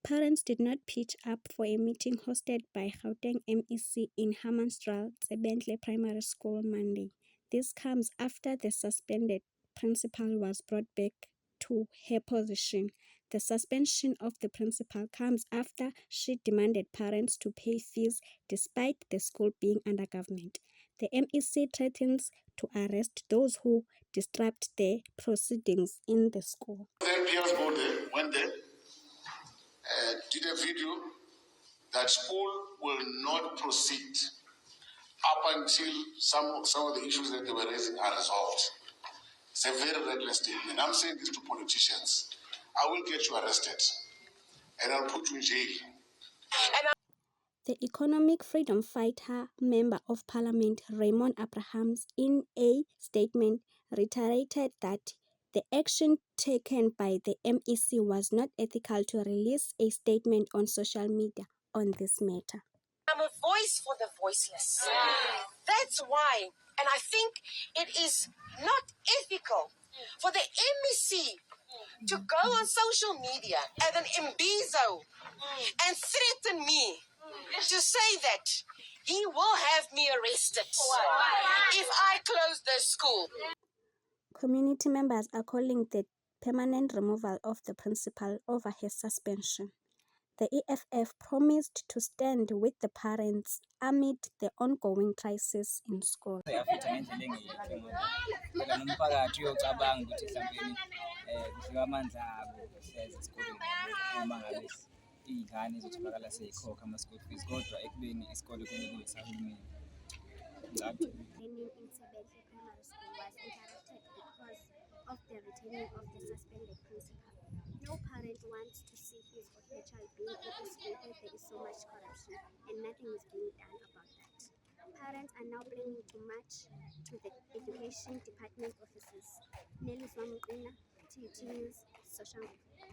parents did not pitch up for a meeting hosted by Gauteng MEC in Hammanskraal Tsebentle Primary School Monday. This comes after the suspended principal was brought back to her position. The suspension of the principal comes after she demanded parents to pay fees despite the school being under government. The MEC threatens to arrest those who disrupt the proceedings in the school. The MPs went there, did a video that school will not proceed up until some of the issues that they were raising are resolved. It's a very reckless statement. I'm saying this to politicians. I will get you arrested and I'll put you in jail. The Economic Freedom Fighter Member of Parliament Raymond Abrahams, in a statement, reiterated that the action taken by the MEC was not ethical to release a statement on social media on this matter. I'm a voice for the voiceless. That's why, and I think it is not ethical for the MEC to go on social media as an imbizo and threaten me to say that he will have me arrested if I close the school. Community members are calling the permanent removal of the principal over her suspension. The EFF promised to stand with the parents amid the ongoing crisis in school. Learning in Tsebentle Primary School was interrupted because of the returning of the suspended principal. No parent wants to see his or her child being at a school where there is so much corruption and nothing is being done about that. Parents are now planning to march to the Education Department offices. Nelly Swamukina, TT News, Social Media.